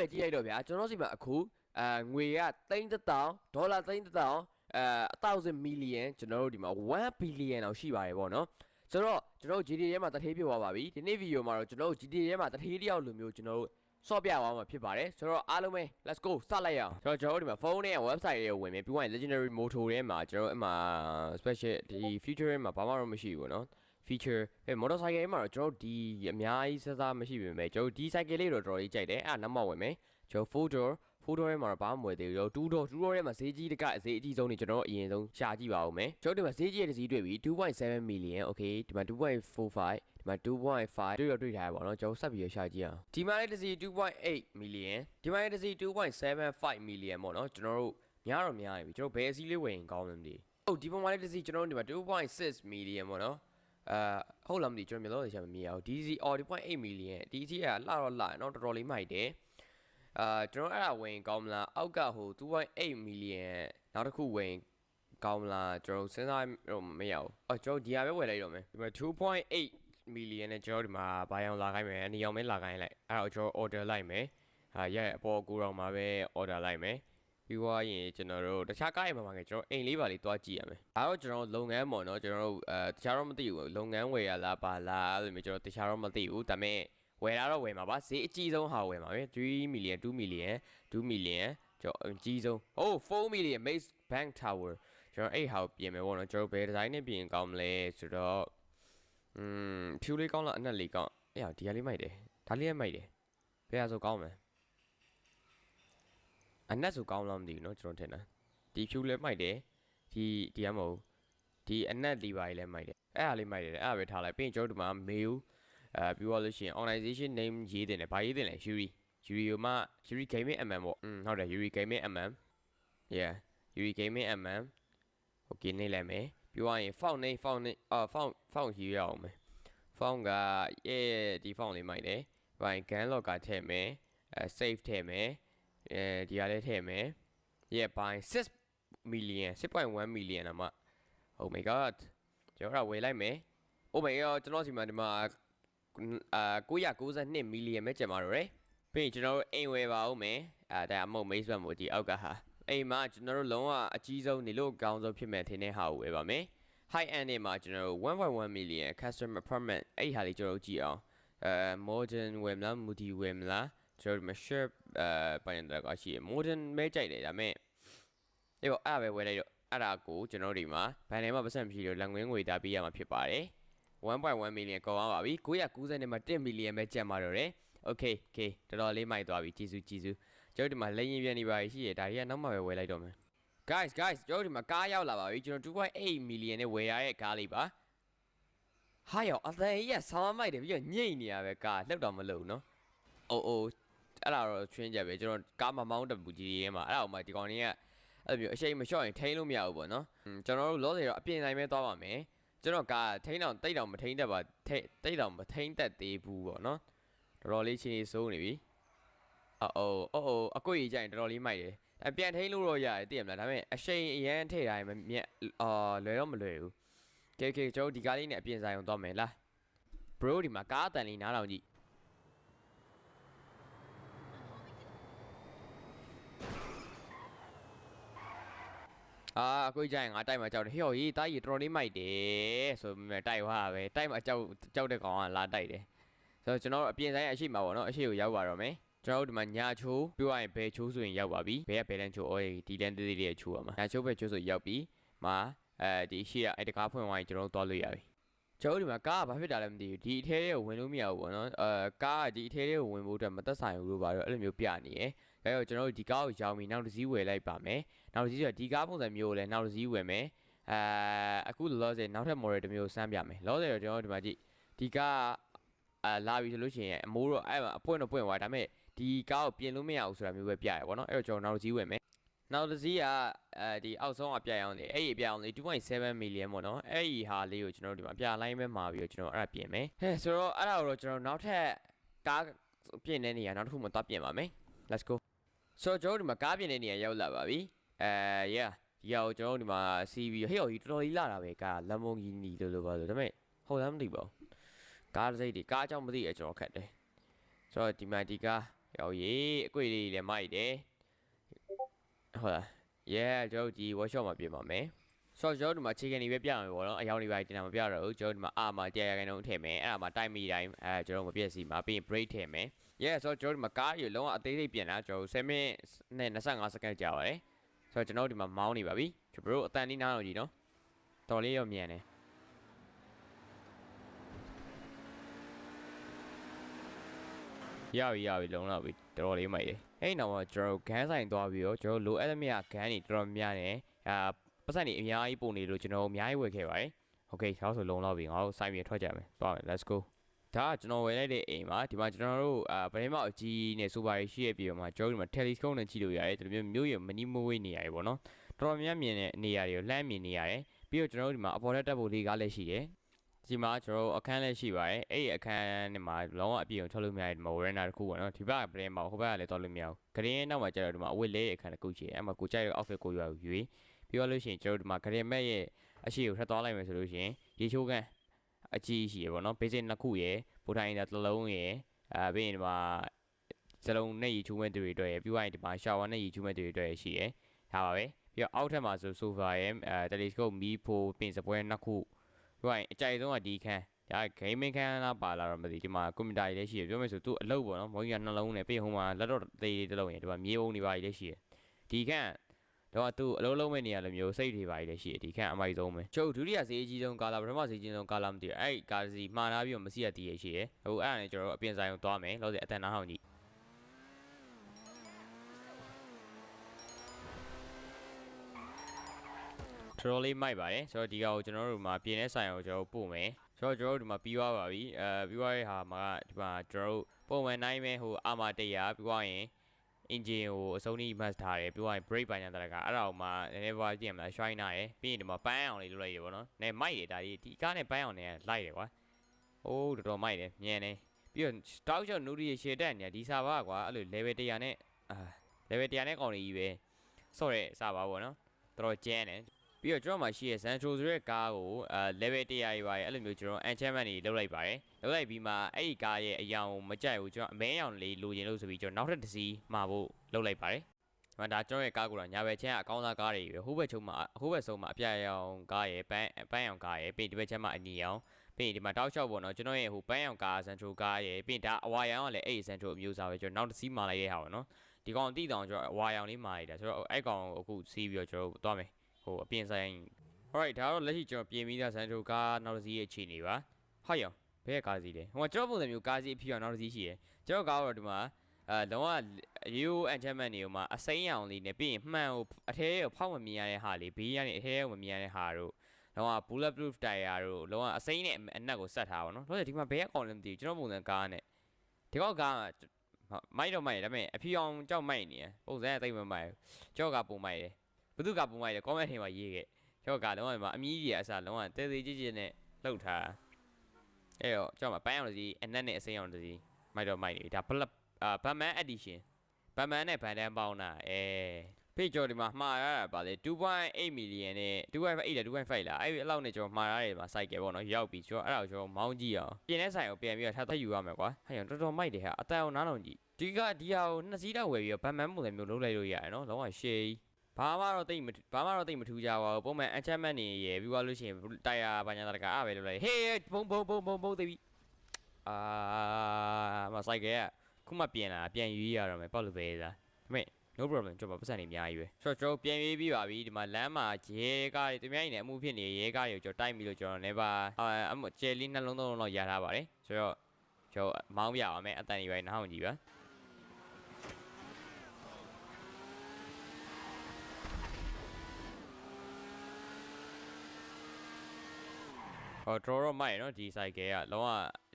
ပဲကြည့်လိုက်တော့ဗျာကျွန်တော်စီမှာအခုငွေက$3,000ဒေါ်လာ$3,000 1000 million ကျွန်တော်တို့ဒီမှာ1 billion လောက်ရှိပါတယ်ပေါ့နော်ဆိုတော့ကျွန်တော်တို့ GTA ထဲမှာတထေးပြသွားပါပြီဒီနေ့ဗီဒီယိုမှာတော့ကျွန်တော်တို့ GTA ထဲမှာတထေးတယောက်လိုမျိုးကျွန်တော်တို့ဆော့ပြသွားမှာဖြစ်ပါတယ်ဆိုတော့အားလုံးပဲ let's go စလိုက်ရအောင်ဆိုတော့ကျွန်တော်တို့ဒီမှာဖုန်းနဲ့ website တွေကိုဝင်မယ်ပြီးရင် legendary motor ထဲမှာကျွန်တော်အမှ special ဒီ feature ထဲမှာဘာမှတော့မရှိဘူးเนาะ feature motorcycle ထဲမှာတော့ကျွန်တော်ဒီအများကြီးစစားမရှိပေမဲ့ကျွန်တော်ဒီ cycle လေးတော့တော်တော်လေးကြိုက်တယ်အဲ့ဒါနောက်မှဝင်မယ်ကျွန်တော် four door ထဲမှာတော့ဘာမှမဝယ်သေးဘူး2 door ထဲမှာဈေးကြီးတကအကြီးဆုံးနေကျွန်တော်အရင်ဆုံးရှာကြည့်ပါဦးမယ်ကျွန်တော်ဒီမှာဈေးကြီးရဲ့ဈေးတွေ့ပြီ 2.7 million okay ဒီမှာ 2.45 ဒီမှာ 2.5 တွေ့ထားရပါတော့ကျွန်တော်ဆက်ပြီးရှာကြည့်အောင်ဒီမှာလည်းဈေး 2.8 million ဒီမှာလည်းဈေး 2.75 million ပေါ့နော်ကျွန်တော်တို့များတော့များနေပြီကျွန်တော်ဘယ်အစည်းလေးဝယ်ရင်ကောင်းလဲမသိဟုတ်ဒီပေါ်မှာလည်းဈေးကျွန်တော်တို့ဒီမှာ 2.6 million ပေါ့နော်ဟုတ်လားမသိကျွန်တော်မျိုးလို့ရှာမမြင်အောင် DC 0.8 million DC ကလှတော့လှနော်တော်တော်လေးမိုက်တယ်ကျွန်တော်အဲ့ဒါဝင်ကောင်းမလားအောက်ကဟို 2.8 million နောက်တစ်ခုဝင်ကောင်းမလားကျွန်တော်စဉ်းစားတော့မရဘူးကျွန်တော်ဒီဟာပဲဝယ်လိုက်တော့မယ်ဒီမှာ 2.8 million နဲ့ကျွန်တော်ဒီမှာဘာအောင်လာခိုင်းမယ်အနေအောင်ပဲလာခိုင်းလိုက်အဲ့တော့ကျွန်တော် order လိုက်မယ်ရဲ့အပေါ်ကိုတော့မှာပဲ order လိုက်မယ်ပြီးသွားရင်ကျွန်တော်တို့တခြားကားရမှာမှာကျွန်တော်အိမ်လေးပါလေးတွားကြည့်ရမယ်အဲ့တော့ကျွန်တော်လုပ်ငန်းပေါ့နော်ကျွန်တော်တို့တခြားတော့မသိဘူးလုပ်ငန်းဝယ်ရလားပါလားအဲ့လိုမျိုးကျွန်တော်တခြားတော့မသိဘူးဒါပေမဲ့ဝယ်တော့ဝယ်မှာပါဈေးအကြီးဆုံးဟာဝယ်မှာပဲ3 million 2 million 2 million ကျွန်တော်အကြီးဆုံး4 million Maze Bank Tower ကျွန်တော်အဲ့ဟာကိုပြင်မယ်ပေါ့နော်ကျွန်တော်ဘယ်ဒီဇိုင်းနဲ့ပြင်ကောင်းမလဲဆိုတော့ဖြူလေးကောင်းလားအနက်လေးကောင်းအဲ့ဟာဒီဟာလေးမိုက်တယ်ဒါလေးလည်းမိုက်တယ်ဘယ်ဟာဆိုကောင်းမလဲအနက်ဆိုကောင်းလားမသိဘူးเนาะကျွန်တော်ထင်တာဒီဖြူလည်းမိုက်တယ်ဒီကမဟုတ်ဒီအနက်ဒီပါလေးလည်းမိုက်တယ်အဲ့ဟာလေးမိုက်တယ်အဲ့ဒါပဲထားလိုက်ပြီးရင်ကျွန်တော်ဒီမှာ mail ပြီးတော့လို့ရှိရင် organization name ရေးတင်တယ်ဘာရေးတင်လဲ Yuri ကိုမှ Yuri Gaming MM ပေါ့ဟုတ်တယ် Yuri Gaming MM yeah Yuri Gaming MM okay နေလိုက်မယ်ပြီးတော့ရင် font name font ရေးရအောင်မယ် font ကဒီ font လေးမိုက်တယ်ပြီးရင် gun log ကထည့်မယ်save ထည့်မယ်ဒီဟာလေးထည့်မယ် yeah by 6 million 6.1 million အမ oh my god ကျွန်တော်ဝယ်လိုက်မယ် oh my god ကျွန်တော်စီမှာဒီမှာ992 million ပဲကျန်ပါတော့ရယ်ပြီးရင်ကျွန်တော်တို့အိမ်ဝယ်ပါဦးမယ်ဒါအမဟုတ် maze ဘက်မို့ဒီအောက်ကဟာအိမ်မှာကျွန်တော်တို့လုံးဝအကြီးဆုံးနေလို့အကောင်းဆုံးဖြစ်မဲ့ထင်တဲ့ဟာကိုဝယ်ပါမယ် high end နဲ့မှာကျွန်တော်တို့ 1.1 million custom apartment အဲ့ဒီဟာလေးကျွန်တော်တို့ကြည့်အောင်modern ဝယ်မလား moody ဝယ်မလားကျွန်တော်တို့ share ပိုင်းတော့ရှိရ modern မဲကြိုက်တယ်ဒါပေမဲ့ဒီပေါ့အဲ့ဒါပဲဝယ်လိုက်တော့အဲ့ဒါကိုကျွန်တော်တို့ဒီမှာဘန်ထဲမှာပတ်စံမရှိလို့လက်ငင်းငွေသားပေးရမှာဖြစ်ပါတယ်1.1 million ကောင်းသွားပါပြီ990နဲ့မှာ10 million ပဲကျန်ပါတော့တယ် okay တော်တော်လေးမိုက်သွားပြီကျေးဇူးကျွန်တော်ဒီမှာလက်ရင်ပြန်နေပါရှိရဒါတွေကနောက်မှပဲဝယ်လိုက်တော့မယ် guys ကျွန်တော်ဒီမှာကားရောက်လာပါပြီကျွန်တော် 2.8 million နဲ့ဝယ်ရတဲ့ကားလေးပါဟာရောအသက်ကြီးဆောင်းမိုက်တယ်ပြီးတော့ညိတ်နေရပဲကားလှုပ်တော့မလို့နော်အဲ့ဒါတော့ချွင်းချက်ပဲကျွန်တော်ကားမမောင်းတပူကြီးရဲမှာအဲ့ဒါမှဒီကောင်တွေကအဲ့လိုမျိုးအရှိန်မလျှော့ရင်ထိန်းလို့မရဘူးပေါ့နော်ကျွန်တော်တို့လောဆယ်တော့အပြင်တိုင်းပဲသွားပါမယ်ကျွန်တော်ကထိန်းအောင်တိတ်တောင်မထိန်းတတ်ပါတိတ်တောင်မထိန်းတတ်သေးဘူးပေါ့နော်တော်တော်လေးချင်းလေးစိုးနေပြီအကွေကြီးကြရင်တော်တော်လေးမိုက်တယ်ပြန်ထိန်းလို့တော့ရတယ်သိရမလားဒါပေမဲ့အရှိန်အရန်ထည့်တိုင်းမမြက်လွယ်တော့မလွယ်ဘူးကဲကျွန်တော်ဒီကားလေးနဲ့အပြင်ဆိုင်အောင်သွားမယ်လား bro ဒီမှာကားအတန်လေးနားထောင်ကြည့်အခုကြရင်ငါတိုက်မှာကြောက်တယ်ဟေ့ဟေးတားကြီးတော်တော်လေးမိုက်တယ်ဆိုပေမဲ့တိုက်သွားပဲတိုက်မှာကြောက်တဲ့ကောင်ကလာတိုက်တယ်ဆိုတော့ကျွန်တော်အပြင်ဆိုင်အရှိမှာပေါ့နော်အရှိကိုရောက်ပါတော့မယ်ကျွန်တော်တို့ဒီမှာညာချိုးပြောရရင်ဘယ်ချိုးဆိုရင်ရောက်ပါပြီဘယ်လန်ချိုးဒီလန်သေးလေးချိုးရမှာညာချိုးပဲချိုးဆိုရောက်ပြီမှာဒီရှိရအဲ့တကားဖွင့်သွားရင်ကျွန်တော်တို့သွားလို့ရပြီကျွန်တော်ဒီမှာကားကဘာဖြစ်တာလဲမသိဘူးဒီအထဲလေးကိုဝင်လို့မရဘူးပေါ့နော်ကားကဒီအထဲလေးကိုဝင်ဖို့အတွက်မသက်ဆိုင်ဘူးလို့ပါတော့အဲ့လိုမျိုးပြနေရယ်အဲ့တော့ကျွန်တော်တို့ဒီကားကိုရောင်းပြီးနောက်တစ်စီးဝယ်လိုက်ပါမယ်နောက်တစ်စီးဆိုဒီကားပုံစံမျိုးကိုလည်းနောက်တစ်စီးဝယ်မယ်အခုလောဆယ်နောက်ထပ် model တစ်မျိုးစမ်းပြမယ်လောဆယ်တော့ကျွန်တော်တို့ဒီမှာကြည့်ဒီကားလာပြီဆိုလို့ရှိရင်အမိုးတော့အဲ့အပွင့်တော့ပွင့်သွားဒါပေမဲ့ဒီကားကိုပြင်လို့မရဘူးဆိုတာမျိုးပဲပြရပေါ့နော်အဲ့တော့ကျွန်တော်နောက်တစ်စီးဝယ်မယ်နောက်တစ်စီးကဒီအောက်ဆုံးအပြအောင်လေအဲ့ဒီအပြအောင်လေ 2.7 million ပေါ့နော်အဲ့ဒီဟာလေးကိုကျွန်တော်တို့ဒီမှာအပြလိုင်းပဲမှာပြီးတော့ကျွန်တော်အဲ့ဒါပြင်မယ်ဆိုတော့အဲ့ဒါကိုတော့ကျွန်တော်နောက်ထပ်ကားပြင်တဲ့နေရာနောက်တစ်ခုမှသွားပြင်ပါမယ် let's go ဆိုတော့ကျွန်တော်ဒီမှာကားပြင်တဲ့နေရာရောက်လာပါပြီyeah ဒီဟာကိုကျွန်တော်ဒီမှာ CV ဟေ့တော်ကြီးတော်တော်လေးလာတာပဲကား Lamborghini လို့ပါလို့ဒါပေမဲ့ဟုတ်လားမသိပါဘူးကားစိတ်တွေကားအကြောင်းမသိအကျွန်တော်ခက်တယ်ဆိုတော့ဒီမှာဒီကား ရောက်ရေးအကွေလေးလည်းမိုက်တယ်ဟုတ်လား yeah ကျွန်တော်ဒီ workshop မှာပြင်ပါမယ်ဆိုတော့ကျွန်တော်ဒီမှာအခြေခံတွေပဲပြရမယ်ပေါ့နော်အယောင်တွေပါတင်တာမပြတော့ဘူးကျွန်တော်ဒီမှာအာမှာ100ရာခိုင်နှုန်းထည့်မယ်အဲ့ဒါမှာတိုက်မိတိုင်းကျွန်တော်မပြည့်စီမှာပြီးရင် break ထည့်မယ် yeah ဆိုတော့ကျွန်တော်ဒီမှာကားရေလုံးဝအသေးစိတ်ပြင်တာကျွန်တော်7မိနစ်နဲ့25စက္ကန့်ကြာပါတယ်ဆိုတော့ကျွန်တော်ဒီမှာမောင်းနေပါပြီကျွန်တော်တို့အတန်လေးနားအောင်ကြည့်နော်တော်လေးရောမြန်တယ်ရပြီလုံလောက်ပြီတော်လေးမိုက်တယ်အဲ့နောက်မှာကျွန်တော်ဂန်းဆိုင်သွားပြီးတော့ကျွန်တော်လိုအပ်သမျှဂန်းတွေတော်တော်များနေပတ်စံတွေအများကြီးပုံနေလို့ကျွန်တော်အများကြီးဝယ်ခဲ့ပါတယ်โอเคဒါဆိုလုံလောက်ပြီငါတို့စိုက်ပြီးထွက်ကြမယ်သွားမယ် let's go ဒါကကျွန်တော်ဝယ်လိုက်တဲ့အိမ်မှာဒီမှာကျွန်တော်တို့ဗရင်းမောက်အကြီးနဲ့ဆိုပါရီရှိရပြီးတော့မှကျွန်တော်ဒီမှာ telescope နဲ့ကြည့်လို့ရတယ်ဒီလိုမျိုးမျိုးရမနီမဝေးနေရတယ်ပေါ့နော်တော်တော်များမြင်တဲ့နေရာတွေကိုလှမ်းမြင်နေရတယ်ပြီးတော့ကျွန်တော်တို့ဒီမှာအပေါ်ထက်တက်ဖို့လေးကားလည်းရှိတယ်ဒီမှာကျွန်တော်အခန်းလည်းရှိပါတယ်အဲ့ဒီအခန်းနဲ့မှာလုံးဝအပြည့်အောင်ထွက်လို့မရတဲ့ဒီမှာ veranda တစ်ခုပေါ့နော်ဒီဘက်ကဗရင်းမောက်ဟိုဘက်ကလည်းတော့လို့မရဘူးဂရင်းနောက်မှာကျတော့ဒီမှာအဝတ်လေးအခန်းတစ်ခုရှိတယ်အဲ့မှာကိုကြိုက်တဲ့ outfit ကိုရွေးပြီးတော့လို့ရှိရင်ကျွန်တော်ဒီမှာဂရင်းမက်ရဲ့အရှိကိုထပ်သွားလိုက်မယ်ဆိုလို့ရှိရင်ရေချိုးကန်အကြီးရှိရပေါ့နော် basic နှစ်ခုရယ်ပူထိုင်တာတစ်လုံးရယ်ပြီးရင်ဒီမှာစလုံးနဲ့ရေချိုးမဲ့တွေတွေ့ရယ်ပြီးရင်ဒီမှာ shower နဲ့ရေချိုးမဲ့တွေတွေ့ရရှိရယ်ဒါပါပဲပြီးတော့အောက်ထပ်မှာဆို sofa ရယ် telescope မီးဖိုပင်စပွဲနှစ်ခုပြီးရင်အကြိုက်ဆုံးကဒီခန်းဒါ gaming ခန်းလားပါလာတော့မသိဒီမှာ computer တွေလည်းရှိရပြောမယ်ဆိုသူ့အလုပ်ပေါ့နော်မောင်ကြီးကနှလုံးနဲ့ပြီးဟိုမှာလက်တော့သေးသေးတစ်လုံးရယ်ဒီမှာမြေအုံတွေပါလည်းရှိရယ်ဒီခန်းတော့သူအလုံးလုံးမဲ့နေရလိုမျိုးစိတ်တွေပါလည်းရှိတယ်ဒီခန့်အမိုက်ဆုံးပဲကျုပ်ဒုတိယဈေးအကြီးဆုံးကာလာပထမဈေးကြီးဆုံးကာလာမသိဘူးအဲ့ကာစီမှားနာပြီးတော့မစီရတည်ရရှိတယ်အခုအဲ့ဒါနဲ့ကျွန်တော်တို့အပြင်ဆိုင်ကိုသွားမယ်လို့ဆိုအတန်နာဟောင်းကြီးတော်လေးမိုက်ပါတယ်ဆိုတော့ဒီကောင်ကိုကျွန်တော်တို့မှာပြင်တဲ့ဆိုင်ကိုကျွန်တော်ပို့မယ်ဆိုတော့ကျွန်တော်တို့ဒီမှာပြီးသွားပါပြီပြီးသွားတဲ့ဟာမှာဒီမှာကျွန်တော်တို့ပုံမှန်နိုင်မဲ့ဟိုအာမာ100ပြီးသွားရင် engine ကိုအစုံကြီး match ထားတယ်ပြီးတော့ brake ပိုင်းညာတကအဲ့ဒါကိုမှနည်းနည်းပါးကြည့်ရမလား shine နာတယ်ပြီးရင်ဒီမှာပန်းအောင်လေးလုပ်လိုက်ရပေါ့နော်နည်းမိုက်တယ်ဒါဒီကားနဲ့ပန်းအောင်နဲ့လိုက်တယ်ကွာအိုးတော်တော်မိုက်တယ်မြန်တယ်ပြီးတော့ stock shot နူရီရှေတက်နေဒီစာပါကွာအဲ့လို level 100နဲ့level 100နဲ့ကောင်လေးကြီးပဲဆော့ရဲစာပါပေါ့နော်တော်တော်ကျန်းတယ်ပြီးတော့ကျွန်တော်မှရှိရ Santro ဆိုတဲ့ကားကိုlevel 100ရေးပါတယ်အဲ့လိုမျိုးကျွန်တော် enchantment တွေလုပ်လိုက်ပါတယ်လုပ်လိုက်ပြီးမှအဲ့ဒီကားရဲ့အယောင်ကိုမကြိုက်ဘူးကျွန်တော်အမဲအယောင်လေးလိုချင်လို့ဆိုပြီးကျွန်တော်နောက်ထပ်တစ်စီးမှာဖို့လုပ်လိုက်ပါတယ်ဒါကျွန်တော်ရဲ့ကားကိုတော့ညာဘက်ချမ်းအကောင်းစားကားတွေပဲဟိုဘက်ချုံမှာဟိုဘက်ဆုံးမှာအပြာရောင်ကားရဲ့ပန်းရောင်ကားရဲ့ပြီးဒီဘက်ချမ်းမှာအနီရောင်ပြီးဒီမှာတောက်လျှောက်ပေါ့နော်ကျွန်တော်ရဲ့ဟိုပန်းရောင်ကား Santro ကားရဲ့ပြီးဒါအဝါရောင်ကလည်းအဲ့ဒီ Santro အမျိုးအစားပဲကျွန်တော်နောက်တစ်စီးမှာလိုက်တဲ့ဟာပေါ့နော်ဒီကောင်တိတောင်ကျွန်တော်အဝါရောင်လေးမှာလိုက်တာဆိုတော့အဲ့ကောင်အခုစီးပြီးတော့ကျွန်တော်သွားမယ်ဟိုအပြင်ဆိုင် alright ဒါတော့လက်ရှိကျွန်တော်ပြင်ပြီးသား Santro ကားနောက်တစ်စီးရဲ့အခြေအနေပါဟုတ်ရောဘယ်ကားစီလဲဟိုကျွန်တော်ပုံစံမျိုးကားစီအဖြစ်အောင်နောက်တစ်စီးရှိတယ်ကျွန်တော်ကားတော့ဒီမှာလုံးဝ Rio enchantment တွေမှာအစိမ်းရောင်လေးနဲ့ပြီးရင်မှန်ကိုအထဲကိုဖောက်မမြင်ရတဲ့ဟာလေးဘေးကနေအထဲကိုမမြင်ရတဲ့ဟာတို့လုံးဝ bullet proof tire တို့လုံးဝအစိမ်းနဲ့အနက်ကိုဆက်ထားပါတော့လို့ဒီမှာဘယ်အကောင်လဲမသိဘူးကျွန်တော်ပုံစံကားနဲ့ဒီကောက်ကားမိုက်တော့မိုက်တယ်ဒါပေမဲ့အဖြူအောင်ကြောက်မိုက်နေရပုံစံအသိမမိုက်ဘူးကြောက်ကပုံမိုက်တယ်ဘသူကပုံမိုက်တယ် comment ထဲမှာရေးခဲ့ကျောက်ကလုံးဝအမြည်ကြီးအစားလုံးဝတဲသေးကြီးကြီးနဲ့လှုပ်ထားအဲ့တော့ကျောက်မှာပန်းအောင်စီအနက်နဲ့အစိမ်းအောင်စီမိုက်တော့မိုက်နေဒါဘတ်မန် edition ဘတ်မန်နဲ့ဗန်ဒန်ပေါင်းတာဖေးကျော်ဒီမှာမှားရတာပါလေ2.8 million နဲ့2.8လား2.5လားအဲ့ဒီအလောက်နဲ့ကျွန်တော်မှားရတယ်မှာစိုက်ကယ်ပေါ့နော်ရောက်ပြီကျွန်တော်အဲ့ဒါကိုကျွန်တော်မောင်းကြည့်အောင်ပြင်တဲ့ဆိုင်ကိုပြန်ပြီးတော့ထပ်ယူရမယ်ကွာဟဲ့တော်တော်မိုက်တယ်ဟာအတန်အောင်နားလုံးကြည့်ဒီဟာကိုနှစ်စီးတော့ဝယ်ပြီးတော့ဘတ်မန်ပုံစံမျိုးလုပ်လိုက်လို့ရတယ်နော်လုံးဝရှေးဘာမှတော့တိတ်မထူးကြပါဘူးပုံမှန် enchantment နေရပြီးသွားလို့ရှိရင်တရားဘာညာတကာအားပဲလုပ်လိုက်ဟေးဘုံသိပြီမဆိုင်ကခုမှပြန်ရွေးရတော့မယ်ပေါ့လို့ပဲလားဒါပေမဲ့ no problem ကျွန်တော်ပတ်စံနေအများကြီးပဲဆိုတော့ကျွန်တော်ပြန်ရွေးပြီးပါပြီဒီမှာလမ်းမှာရဲကားတွေသူများနေအမှုဖြစ်နေရဲကားတွေကိုကျွန်တော်တိုက်ပြီးလို့ကျွန်တော် never ကျဲလေးနှလုံးသုံးလုံးရထားပါတယ်ဆိုတော့ကျွန်တော်မောင်းပြပါမယ်အတန်ကြီးပဲနားအောင်ကြည့်ပါတော်တော့မိုက်နော်ဒီ cycle ကလုံးဝ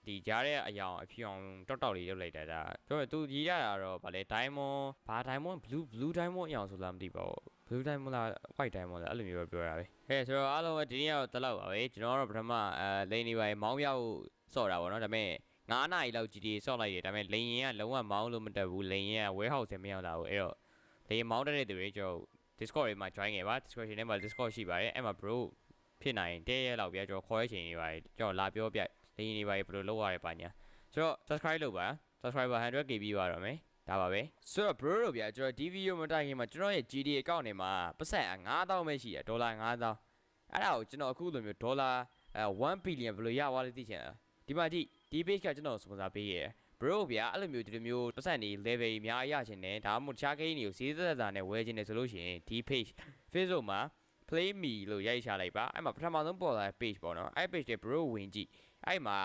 ဒီကြားတဲ့အယောင်အဖြူအောင်တောက်လေးလုပ်လိုက်တာဒါပြောမယ်သူရေးရတာတော့ဗာလေ diamond ဘာ diamond blue diamond အယောင်ဆိုလားမသိပါဘူး blue diamond လား white diamond လားအဲ့လိုမျိုးပဲပြောတာပဲဆိုတော့အားလုံးပဲဒီနေ့ကတော့တလောက်ပါပဲကျွန်တော်ကတော့ပထမလိန်နေပါမောင်းရောက်ဆော့တာပေါ့နော်ဒါပေမဲ့9 နာရီလောက် GTA ဆော့လိုက်တယ်ဒါပေမဲ့လိန်ရင်ကလုံးဝမောင်းလို့မတက်ဘူးလိန်ရင်က warehouse ထဲမရောက်လာဘူးအဲ့တော့လိန်မောင်းတဲ့သူတွေကျွန်တော် Discord တွေမှာ join ခဲ့ပါ description ထဲမှာ Discord ရှိပါတယ်အဲ့မှာ broဖြစ်နိုင်တဲရဲလောက်ပြကျွန်တော်ခေါ်ရချိန်နေပါတယ်ကျွန်တော်လာပြောပြလင်းနေပါဘယ်လိုလုပ်ရလဲပါညာဆိုတော့ subscribe လုပ်ပါ subscriber 100k ပြီးပါတော့မယ် ဒါပါပဲဆိုတော့ bro တို့ဗျာကျွန်တော်ဒီ video မတိုင်ခင်မှာကျွန်တော်ရဲ့ GD account ထဲမှာပတ်စံ9000ပဲရှိတယ်ဒေါ်လာ9000အဲ့ဒါကိုကျွန်တော်အခုလိုမျိုးဒေါ်လာ1 billion ဘယ်လိုရသွားလဲသိချင်တာဒီမှာကြည့်ဒီ page ကကျွန်တော်စပွန်ဆာပေးရတယ် bro ဗျာအဲ့လိုမျိုးဒီလိုမျိုးပတ်စံတွေ level အများရချင်တယ်ဒါမှမဟုတ်တခြား game တွေကိုစီးသက်သာနဲ့ဝယ်ချင်တယ်ဆိုလို့ရှိရင်ဒီ page Facebook မှာ play me လို့ရိုက်ချလိုက်ပါအဲ့မှာပထမဆုံးပေါ်လာတဲ့ page ပေါ့နော်အဲ့ page တွေ bro ဝင်ကြည့်အဲ့မှာ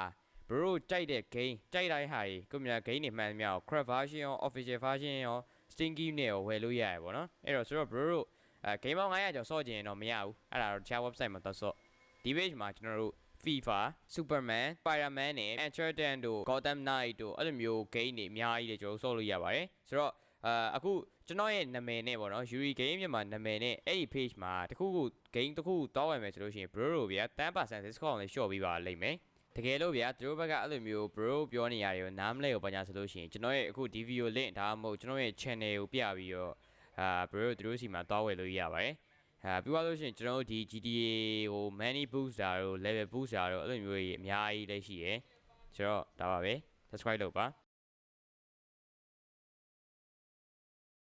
bro ကြိုက်တဲ့ game ကြိုက်တိုင်းဟာကြီးကွန်ပျူတာ game တွေမှန်သမျှကို crack version ရော official version ရော steam game နဲ့ရောဝယ်လို့ရရပေါ့နော်အဲ့တော့ဆိုတော့ bro တို့game ပေါင်း900ကျော်ဆော့ကျင်ရင်တော့မရဘူးအဲ့ဒါတော့တခြား website မှာတော့ဆော့ဒီ page မှာကျွန်တော်တို့ FIFA Superman Spider-Man နဲ့ Uncharted တို့ Gotham Knight တို့အဲ့လိုမျိုး game တွေအများကြီးတွေကျွန်တော်ဆော့လို့ရပါတယ်ဆိုတော့အခုကျွန်တော်ရဲ့နာမည်နဲ့ပေါ့နော် Yuri Game မြန်မာနာမည်နဲ့အဲ့ဒီ page မှာတခုခု game တခုတောင်းဝယ်မယ်ဆိုလို့ရှိရင် bro တို့ဗျာ 10% discount လေး short ပေးပါလိမ့်မယ်တကယ်လို့ဗျာသူတို့ဘက်ကအဲ့လိုမျိုး bro ပြောနေရတယ်ကိုနားမလဲကိုဘာညာဆိုလို့ရှိရင်ကျွန်တော်ရဲ့အခုဒီ video link ဒါမှမဟုတ်ကျွန်တော်ရဲ့ channel ကိုပြပြီးတော့bro တို့သူတို့စီမှာတောင်းဝယ်လို့ရပါတယ်ပြီးသွားလို့ရှိရင်ကျွန်တော်တို့ဒီ GTA ဟို money booster တို့ level booster တို့အဲ့လိုမျိုးကြီးအများကြီးလည်းရှိရယ်ဆိုတော့ဒါပါပဲ subscribe လုပ်ပါ